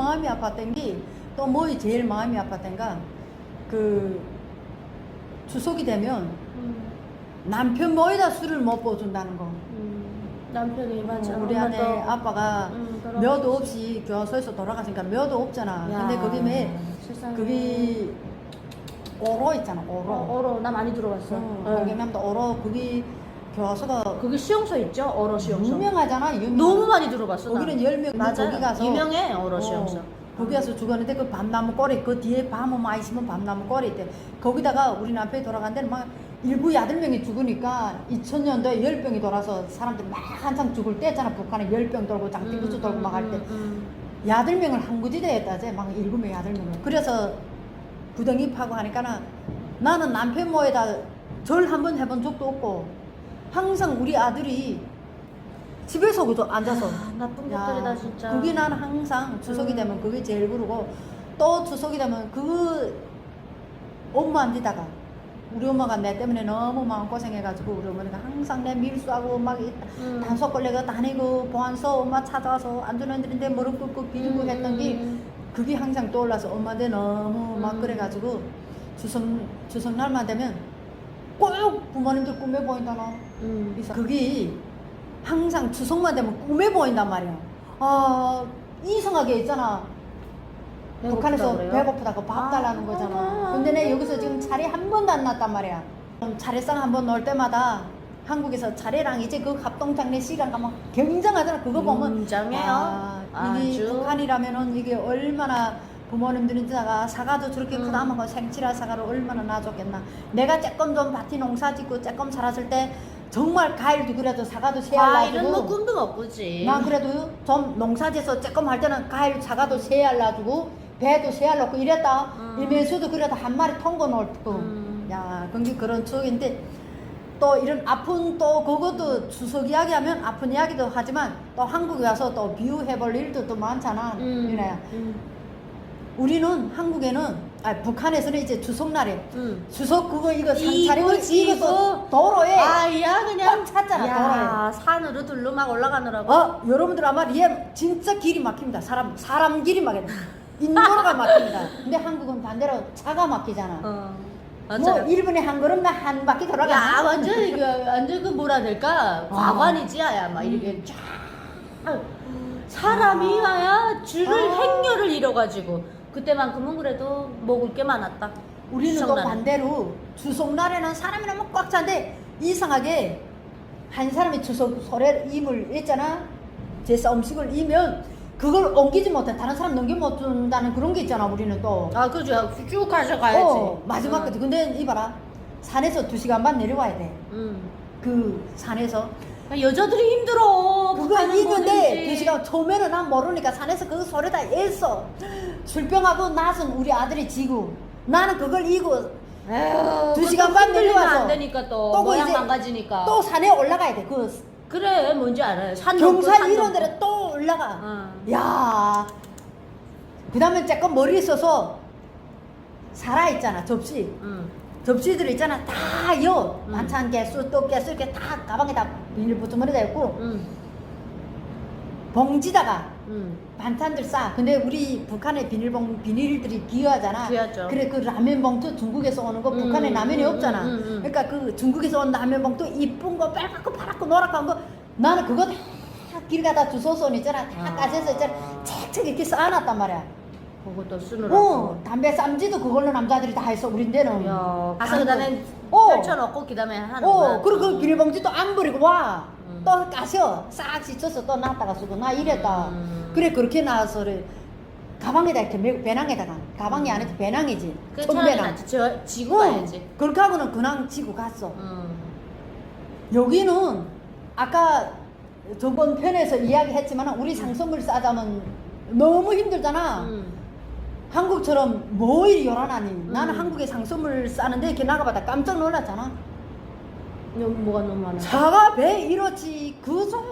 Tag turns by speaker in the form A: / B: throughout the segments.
A: 마음이 아팠던 게 또 뭐이 제일 마음이 아팠던가 그 추석이 되면 남편 모이다 술을 못 부어준다는 거.
B: 남편이 맞아.
A: 우리 아내
B: 엄마도,
A: 아빠가 몇 없이 교도소에서 돌아가시니까 몇 없잖아.
B: 야,
A: 근데 거기 왜
B: 세상에.
A: 거기 오로 있잖아. 오로.
B: 어로 나 많이 들어봤어.
A: 경남도 오로 거기 교도소가
B: 거기 수용소 있죠? 어로 수용소.
A: 유명하잖아. 유명.
B: 너무 많이 들어봤어.
A: 거기는 10명
B: 맞아.
A: 거기 가서
B: 유명해 어로 수용소.
A: 거기 가서 죽었는데 그 밤나무 꼬리 그 뒤에 밤은 많이 있으면 밤나무 꼬리 있대. 거기다가 우리 남편이 돌아간 데는 막 일부 8명이 죽으니까 2000년도에 열병이 돌아서 사람들이 막 한창 죽을 때 있잖아. 북한에 열병 돌고 장기부수 돌고 막 할 때 8명을 항구지대에 했다지 막 7명 8명을. 그래서 부덩이 파고 하니까는 나는 남편 모에다 절 한 번 해본 적도 없고 항상 우리 아들이 집에서 그저 앉아서
B: 나쁜
A: 야,
B: 것들이다 진짜.
A: 그게 나는 항상 추석이 되면 그게 제일 부르고 또 추석이 되면 그 엄마한테다가 우리 엄마가 내 때문에 너무 마음고생해가지고 우리 어머니가 항상 내 밀수하고 막 단속걸레가 다니고 보안소 엄마 찾아와서 안전원들인데 무릎 꿇고 빌고 했던 게 그게 항상 떠올라서 엄마한테 너무 막 그래가지고 추석날만 되면 꼭 부모님들 꿈에 보인다 너. 그게 항상 추석만 되면 꿈에 보인단 말이야. 아 이상하게 있잖아. 북한에서
B: 그래요?
A: 배고프다고 밥 달라는 거잖아. 근데 내 여기서 지금 차례 한 번도 안 났단 말이야. 차례상 한 번 넣을 때마다 한국에서 차례랑 이제 그 합동장례 시간 가면 굉장하잖아. 그거 보면
B: 굉장해요.
A: 이게
B: 아주.
A: 북한이라면은 이게 얼마나 부모님들인다가 사과도 저렇게 크다면 그 생치라 사과를 얼마나 놔줬겠나. 내가 조금 좀 밭이 농사 짓고 조금 살았을 때 정말 과일도 그래도 사과도
B: 과일은
A: 세알라주고
B: 뭐 꿈도 못 꾸지.
A: 난 그래도 좀 농사지에서 조금 할 때는 과일 사과도 세알라주고 배도 세알놓고 이랬다. 이면서도 그래도 한 마리 통고 놓고 야 근데 그런 추억인데 또 이런 아픈 또 그것도 추석 이야기하면 아픈 이야기도 하지만 또 한국에 와서 또 비유해볼 일도 또 많잖아. 유나야. 우리는 한국에는 북한에서는 이제 추석날에 추석 그거 이거 산 차리고 이거 도로에
B: 아야 그냥
A: 꽉 찼잖아.
B: 야
A: 도로에.
B: 산으로 둘러 막 올라가느라고.
A: 여러분들 아마 리에 진짜 길이 막힙니다. 사람 길이 막혀. 인도로가 막힙니다. 근데 한국은 반대로 차가 막히잖아. 뭐
B: 맞아.
A: 1분에 한 걸음 한 바퀴 돌아가.
B: 야 완전 이거 완전 그 뭐라 해야 될까 과관이지 아야 막 이렇게 쫙 사람이 와야 줄을 행렬을 잃어가지고 그때만큼은 그래도 먹을 게 많았다.
A: 우리는 또
B: 추석날은.
A: 반대로 추석날에는 사람이 너무 꽉 차는데 이상하게 한 사람이 추석 소래 임을 했잖아. 제사 음식을 이면 그걸 옮기지 못해. 다른 사람 넘겨 못 준다는 그런 게 있잖아. 우리는 또.
B: 아 그죠 쭉 가져가야지.
A: 마지막까지. 근데 이봐라. 산에서 2시간 반 내려와야 돼. 그 산에서.
B: 여자들이 힘들어.
A: 그거
B: 북한은
A: 있는데
B: 뭐든지.
A: 2시간 처음에는 난 모르니까 산에서 그 소리 다 했어. 술병하고 낯은 우리 아들이 지고 나는 그걸 이고
B: 에휴,
A: 2시간 반
B: 흔들리면
A: 내려와서
B: 안 되니까 또
A: 또
B: 모양
A: 이제
B: 망가지니까.
A: 또 산에 올라가야 돼. 그
B: 그래 뭔지 알아요. 산 넘고,
A: 경산
B: 산
A: 이런
B: 넘고.
A: 데를 또 올라가.
B: 어.
A: 야. 그 다음에 조금 머리에 써서 살아있잖아. 접시들 있잖아. 다 여. 반찬 개수, 떡 개수 이렇게 다 가방에다 비닐부뚜머리다 있고 봉지다가 반찬들 싸. 근데 우리 북한의 비닐들이 귀하잖아.
B: 귀하죠.
A: 그래 그 라면 봉투 중국에서 오는 거 북한에 라면이 없잖아. 그러니까 그 중국에서 온 라면 봉투 이쁜 거 빨갛고 파랗고 노랗고 한 거 나는 그거 다 길 가다 주소선 있잖아. 다 까져서 있잖아. 책책 이렇게 쌓아놨단 말이야.
B: 그것도 쓰느라고.
A: 담배 쌈지도 그걸로 남자들이 다 했어. 우린데는.
B: 야, 가서 그다음에
A: 어.
B: 펼쳐놓고 그다음에 하는 거야.
A: 그리고 그 비닐봉지 또 안 버리고 와. 또 까셔. 싹 씻어서 또 놨다가 쓰고. 나 이랬다. 그래, 그렇게 나와서 그래. 가방에다 이렇게 메고 배낭에다가. 가방이 안에서 배낭이지.
B: 그 차라리 낫지. 지고 가야지.
A: 그렇게 하고는 그냥 지고 갔어. 여기는 아까 저번 편에서 이야기했지만 우리 상선물 싸자면 너무 힘들잖아. 한국처럼 뭐 이리 요란하니. 나는 한국에 상선물 싸는데 이렇게 나가봐다 깜짝 놀랐잖아.
B: 뭐가 너무 많아.
A: 차가 배 이렇지. 그저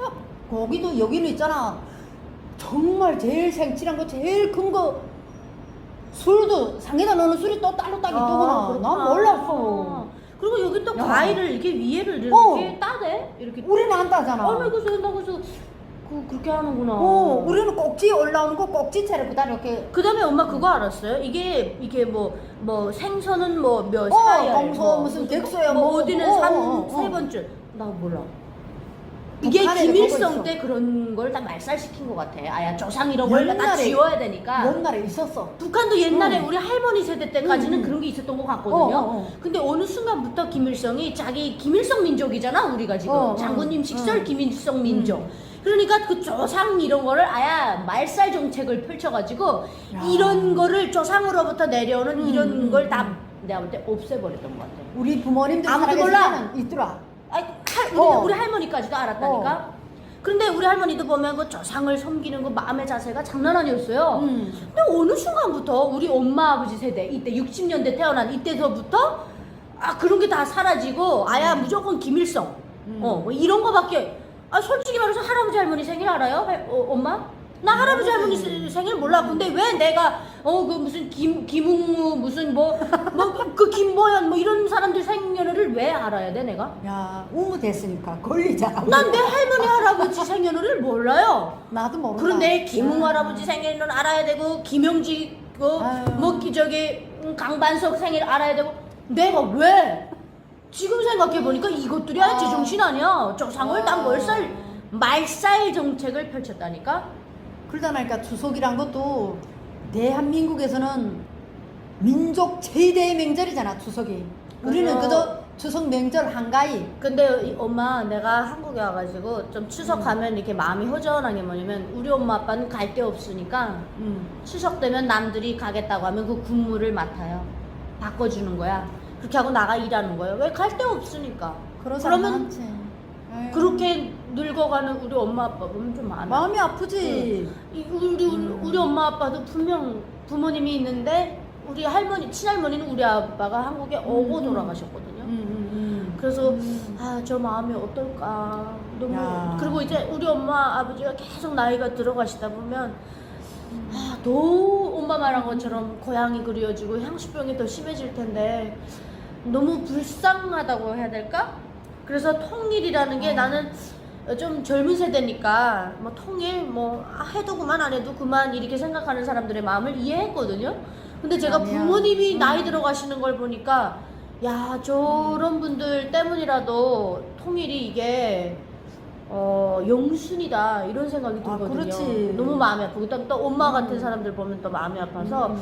A: 고기도 여기는 있잖아. 정말 제일 생칠한 거 제일 큰 거 술도 상에다 넣는 술이 또 따로 딱 있더구나. 난 몰랐어.
B: 그리고 여기 또
A: 야.
B: 과일을 이렇게 위에를 이렇게 따대. 이렇게.
A: 우리는 안 따잖아.
B: 그래서 나 그래서 그렇게 하는구나.
A: 우리는 꼭지 올라오는 거 꼭지채를 그다음에 이렇게.
B: 그다음에 엄마 그거 알았어요? 이게 뭐 생선은 몇
A: 어,
B: 사야,
A: 검소 무슨 백소야,
B: 뭐
A: 뭐,
B: 어디는 세 번째. 나 몰라. 이게
A: 북한에
B: 김일성
A: 그거
B: 때 그런 걸 다 말살시킨 것 같아. 아야 조상 이런 걸 다
A: 옛날에
B: 지워야 되니까.
A: 옛날에 있었어.
B: 북한도 옛날에 우리 할머니 세대 때까지는
A: 응, 응.
B: 그런 게 있었던 것 같거든요.
A: 어.
B: 근데 어느 순간부터 김일성이 자기 김일성 민족이잖아, 우리가 지금. 장군님 식설 김일성 민족. 그러니까 그 조상 이런 거를 아야 말살 정책을 펼쳐가지고
A: 야.
B: 이런 거를 조상으로부터 내려오는 이런 걸 다 내가 볼 때 없애버렸던 것 같아.
A: 우리 부모님들
B: 아무도
A: 살아계실
B: 몰라.
A: 때는 있더라.
B: 아니,
A: 어.
B: 우리 할머니까지도 알았다니까. 그런데 우리 할머니도 보면 그 조상을 섬기는 그 마음의 자세가 장난 아니었어요. 근데 어느 순간부터 우리 엄마 아버지 세대 이때 60년대 태어난 이때서부터 그런 게 다 사라지고 아야 무조건 김일성 뭐 이런 거밖에. 솔직히 말해서 할아버지 할머니 생일 알아요? 엄마? 나 할아버지 할머니 생일 몰라. 근데 왜 내가 그 무슨 김웅무 무슨 그 김보연 뭐 이런 사람들 생년월일 왜 알아야 돼 내가?
A: 야, 우무 됐으니까 걸리잖아.
B: 난 내 할머니 할아버지 생년월일 몰라요.
A: 나도 모르나.
B: 그런데 김웅 할아버지 생일은 알아야 되고 김영지 강반석 생일 알아야 되고 내가 왜? 지금 생각해보니까 이것들이 아예 제정신 아니야. 조상을 다 말살 정책을 펼쳤다니까.
A: 그러다니까 추석이란 것도 대한민국에서는 민족 최대의 명절이잖아, 추석이. 우리는
B: 그래요.
A: 그저 추석 명절 한가위.
B: 근데 엄마 내가 한국에 와가지고 좀 추석 가면 이렇게 마음이 허전한 게 뭐냐면 우리 엄마 아빠는 갈 데 없으니까 추석 되면 남들이 가겠다고 하면 그 군무를 맡아요. 바꿔주는 거야. 그렇게 하고 나가 일하는 거예요. 왜 갈 데 없으니까.
A: 그런 사람
B: 그러면
A: 많지. 에휴.
B: 그렇게 늙어가는 우리 엄마 아빠 보면 좀
A: 마음이 아프지.
B: 우리 엄마 아빠도 분명 부모님이 있는데 우리 할머니 친할머니는 우리 아빠가 한국에 오고 돌아가셨거든요. 그래서 저 마음이 어떨까 너무.
A: 야.
B: 그리고 이제 우리 엄마 아버지가 계속 나이가 들어가시다 보면 더 엄마 말한 것처럼 고향이 그리워지고 향수병이 더 심해질 텐데 너무 불쌍하다고 해야 될까? 그래서 통일이라는 게 나는 좀 젊은 세대니까 뭐 통일 해도 그만 안 해도 그만 이렇게 생각하는 사람들의 마음을 이해했거든요. 근데 제가
A: 아니야.
B: 부모님이 나이 들어가시는 걸 보니까 야 저런 분들 때문이라도 통일이 이게 영순이다 이런 생각이 들거든요.
A: 그렇지.
B: 너무 마음이 아프고 또 엄마 같은 사람들 보면 또 마음이 아파서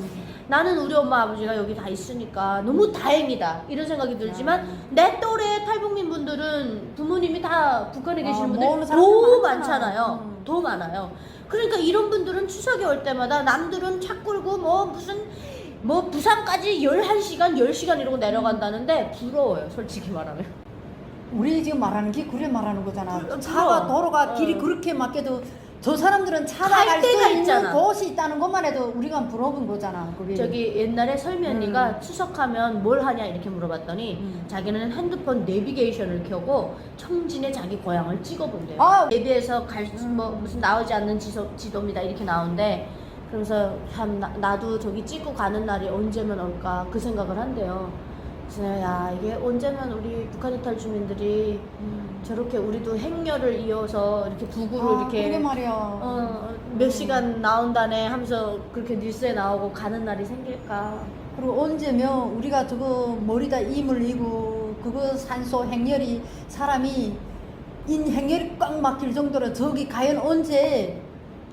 B: 나는 우리 엄마 아버지가 여기 다 있으니까 너무 다행이다 이런 생각이 들지만 내 또래 탈북민 분들은 부모님이 다 북한에 계시는 분들
A: 모르는
B: 더
A: 사람들
B: 많잖아요. 더 많아요. 그러니까 이런 분들은 추석이 올 때마다 남들은 차 끌고 부산까지 11시간 10시간 이러고 내려간다는데 부러워요 솔직히 말하면.
A: 우리 지금 말하는 게 그래 말하는 거잖아.
B: 그럼.
A: 차가 도로가 길이 그렇게 막혀도 저 사람들은 차가
B: 갈
A: 갈 수
B: 데가
A: 있는
B: 있잖아.
A: 곳이 있다는 것만 해도 우리가 부러운 거잖아. 그게.
B: 저기 옛날에 설미 언니가 추석하면 뭘 하냐 이렇게 물어봤더니 자기는 핸드폰 내비게이션을 켜고 청진에 자기 고향을 찍어본대요. 내비에서 무슨 나오지 않는 지도입니다 이렇게 나오는데 그러면서 참 나도 저기 찍고 가는 날이 언제면 올까 그 생각을 한대요. 그래서 야 이게 언제면 우리 북한 이탈 주민들이 저렇게 우리도 행렬을 이어서 이렇게 부구로 이렇게
A: 그러게 말이야.
B: 몇 시간 나온다네 하면서 그렇게 뉴스에 나오고 가는 날이 생길까.
A: 그리고 언제면 우리가 저거 머리다 임을 이고 그거 산소 행렬이 사람이 행렬이 꽉 막힐 정도로 저기 과연 언제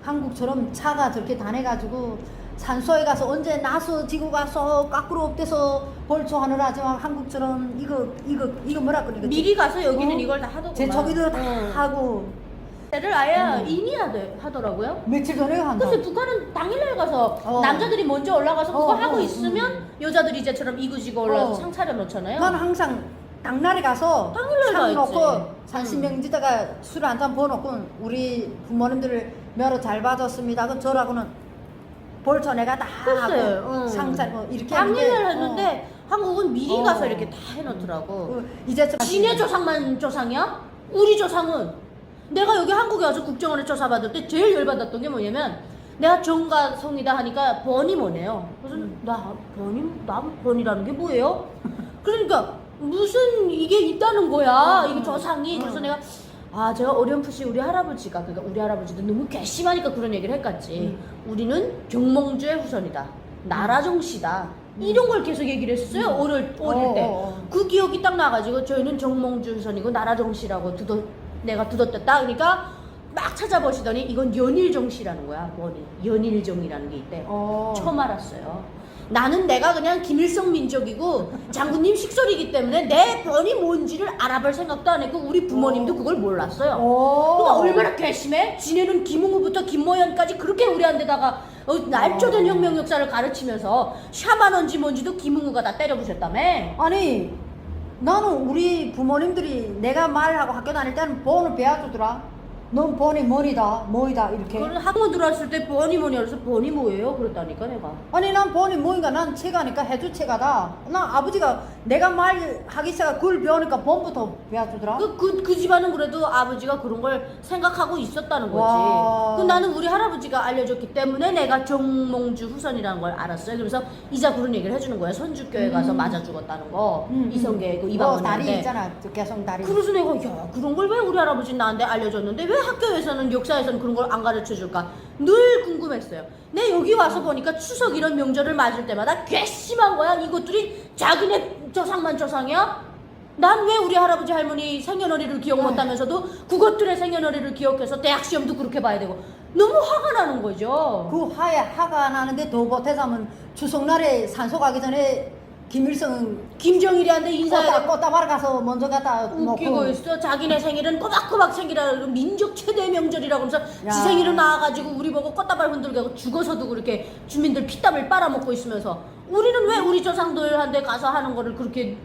A: 한국처럼 차가 저렇게 다녀가지고 산소에 가서 언제 나서 지고 가서 거꾸로 엎대서 벌초하느라 저 한국처럼 이거 뭐라 그러니까
B: 미리 가서 여기는 이걸 다 하더구만.
A: 제초기도 다 하고
B: 를 아예 하더라고요.
A: 며칠 전에 한다.
B: 그래서 북한은 당일날 가서 남자들이 먼저 올라가서 그거 하고 있으면 여자들이 이제처럼 이구지고 올라서 상 차려놓잖아요.
A: 난 항상 당날에 가서
B: 당일날
A: 상
B: 가야지.
A: 놓고 산신명지다가 술 한 잔 부어놓고 우리 부모님들을 며느리 잘 봐줬습니다. 그 저라고는 벌초 내가 다
B: 글쎄,
A: 하고 상차 이렇게
B: 당일날 했는데 한국은 미리 가서 이렇게 다 해놓더라고.
A: 이제
B: 지네 조상만 조상이야? 우리 조상은 내가 여기 한국에 와서 국정원에 조사받을 때 제일 열받았던 게 뭐냐면 내가 정가 성이다 하니까 번이 뭐네요. 그래서 나 번이라는 게 뭐예요? 그러니까 무슨 이게 있다는 거야. 이게 조상이. 그래서 내가 아, 제가 어렴풋이 우리 할아버지가, 그러니까 우리 할아버지도 너무 괘씸하니까 그런 얘기를 했겠지. 우리는 경몽주의 후손이다. 나라정씨다. 이런 걸 계속 얘기를 했었어요. 어릴 때. 그 기억이 딱 나가지고 저희는 정몽주 후손이고 나라정씨라고 내가 두뒀댔다. 그러니까 막 찾아보시더니 이건 연일정씨라는 거야. 뭐니? 연일정이라는 게 있대. 처음 알았어요. 나는 내가 그냥 김일성 민족이고 장군님 식솔이기 때문에 내 번이 뭔지를 알아볼 생각도 안 했고 우리 부모님도 그걸 몰랐어요. 그러니까 얼마나 괘씸해? 지네는 김웅우부터 김모현까지 그렇게 우리한테다가 날조된 혁명 역사를 가르치면서 샤만원지 뭔지도 김웅우가 다 때려부셨다며.
A: 아니 나는 우리 부모님들이 내가 말하고 학교 다닐 때는 번을 배워주더라. 넌 번이 뭐이다 이렇게.
B: 그걸 학원 들어왔을 때 번이 뭐냐 그래서 번이 뭐예요? 그랬다니까 내가.
A: 아니 난 번이 뭐인가 난 체가니까 해주체가다. 난 아버지가 내가 말하기 시작하고 그걸 배우니까 번부터 배워주더라.
B: 그 집안은 그래도 아버지가 그런 걸 생각하고 있었다는 거지.
A: 와.
B: 나는 우리 할아버지가 알려줬기 때문에 내가 정몽주 후손이라는 걸 알았어요. 그래서 이자 그런 얘기를 해주는 거야. 선주교에 가서 맞아 죽었다는 거. 이성계 그
A: 다리
B: 이방원인데.
A: 있잖아. 저 개성 다리.
B: 그래서 내가 야 그런 걸 왜 우리 할아버지는 나한테 알려줬는데 왜 학교에서는 역사에서는 그런 걸 안 가르쳐 줄까 늘 궁금했어요. 내 여기 와서 보니까 추석 이런 명절을 맞을 때마다 괘씸한 거야. 이것들이 자기네 조상만 조상이야? 난 왜 우리 할아버지 할머니 생년월일을 기억 못하면서도 그것들의 생년월일을 기억해서 대학 시험도 그렇게 봐야 되고 너무 화가 나는 거죠.
A: 그 화가 나는데 더 보태자면 추석날에 산소 가기 전에 김일성은
B: 김정일이한테 인사해야 돼.
A: 꽃다발 가서 먼저 갔다
B: 웃기고
A: 놓고.
B: 있어. 자기네 생일은 꼬박꼬박 생일이라 그러고 민족 최대 명절이라고 그러면서
A: 야.
B: 지 생일은 나와가지고 우리 보고 꽃다발 흔들게 하고 죽어서도 그렇게 주민들 피땀을 빨아먹고 있으면서 우리는 왜 우리 조상들한테 가서 하는 거를 그렇게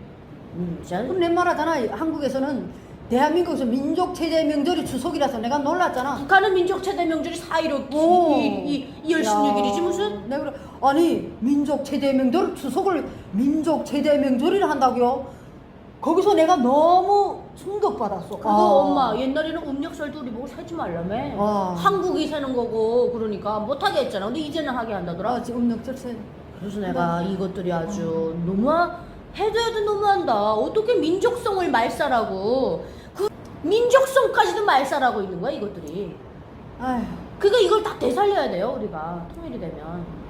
A: 그럼 내 말하잖아. 한국에서는 대한민국에서 민족 최대 명절이 추석이라서 내가 놀랐잖아.
B: 북한은 민족 최대 명절이 4.15 2월 16일이지 무슨?
A: 내가 그래 아니 민족 최대 명절 추석을 민족 최대 명절이라 한다고요? 거기서 내가 너무 충격받았어.
B: 그거 엄마 옛날에는 음력설도 우리 보고 세지 말라며. 한국이 세는 거고 그러니까 못하게 했잖아. 근데 이제는 하게 한다더라.
A: 지금 음력절 세.
B: 그래서 내가 이것들이 아주 해도 너무한다. 어떻게 민족성을 말살하고 그 민족성까지도 말살하고 있는 거야 이것들이.
A: 아휴.
B: 그러니까 이걸 다 되살려야 돼요 우리가 통일이 되면.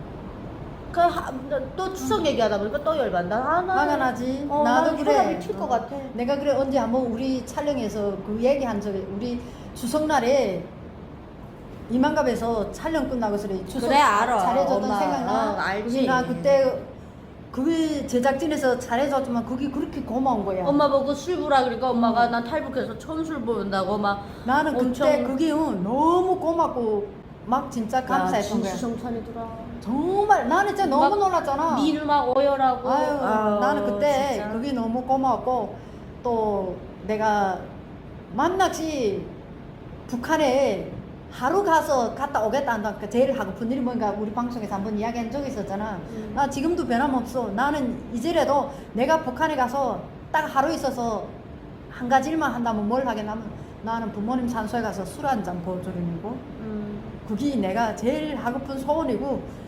B: 또 추석 얘기하다 보니까 또 열받는다.
A: 화가 나지.
B: 나도 그래. 혈압이 튈 것 같아.
A: 내가 그래 언제 한번 우리 촬영에서 그 얘기한 적이 우리 추석날에 이만갑에서 촬영 끝나고 그래 추석
B: 그래, 알아.
A: 잘해줬던
B: 엄마,
A: 생각나.
B: 알지.
A: 나 그때 그 제작진에서 잘해줬지만 그게 그렇게 고마운 거야.
B: 엄마 보고 술 보라 그러니까 엄마가 난 탈북해서 처음 술 본다고 막
A: 나는
B: 엄청
A: 그때 그게 너무 고맙고 막 진짜 감사했던 거야.
B: 진수성찬이더라.
A: 정말 나는 진짜 너무
B: 막
A: 놀랐잖아.
B: 민을 막 어열하고.
A: 아유, 나는 그때
B: 진짜.
A: 그게 너무 고마웠고 또 내가 만나지 북한에 하루 가서 갔다 오겠다 한다. 제일 하고픈 일이 뭔가 우리 방송에서 한번 이야기한 적이 있었잖아. 나 지금도 변함없어. 나는 이제라도 내가 북한에 가서 딱 하루 있어서 한 가지 일만 한다면 뭘 하겠냐면 나는 부모님 산소에 가서 술 한 잔 보여주는 거. 그게 내가 제일 하고픈 소원이고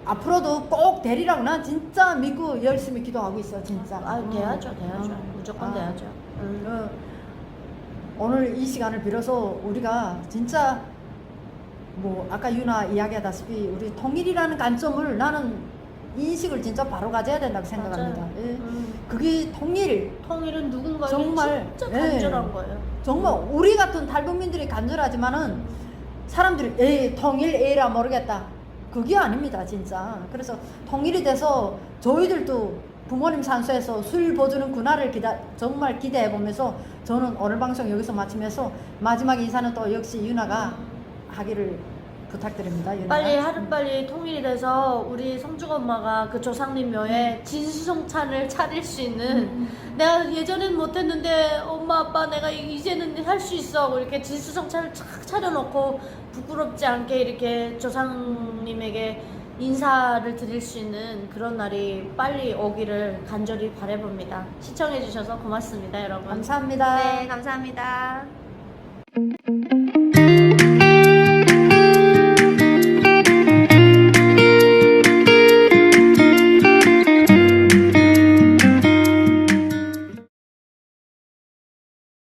A: 앞으로도 꼭 되리라고 난 진짜 믿고 열심히 기도하고 있어 진짜.
B: 돼야죠. 무조건 돼야죠.
A: 오늘 이 시간을 빌어서 우리가 진짜 뭐 아까 유나 이야기하다시피 우리 통일이라는 관점을 나는 인식을 진짜 바로 가져야 된다고 생각합니다. 예. 그게
B: 통일은 누군가에게
A: 정말,
B: 진짜 간절한
A: 예.
B: 거예요.
A: 정말 우리 같은 탈북민들이 간절하지만은 사람들이 에이 통일 에이라 모르겠다. 그게 아닙니다 진짜. 그래서 통일이 돼서 저희들도 부모님 산소에서 술 보주는 그날을 정말 기대해 보면서 저는 오늘 방송 여기서 마치면서 마지막 인사는 또 역시 유나가 하기를 부탁드립니다. 유나가.
B: 하루빨리 통일이 돼서 우리 성주 엄마가 그 조상님 묘에 진수성찬을 차릴 수 있는 내가 예전엔 못했는데 엄마 아빠 내가 이제는 할 수 있어 하고 이렇게 진수성찬을 착 차려놓고 부끄럽지 않게 이렇게 조상님에게 인사를 드릴 수 있는 그런 날이 빨리 오기를 간절히 바라봅니다. 시청해주셔서 고맙습니다 여러분.
A: 감사합니다.
B: 네 감사합니다.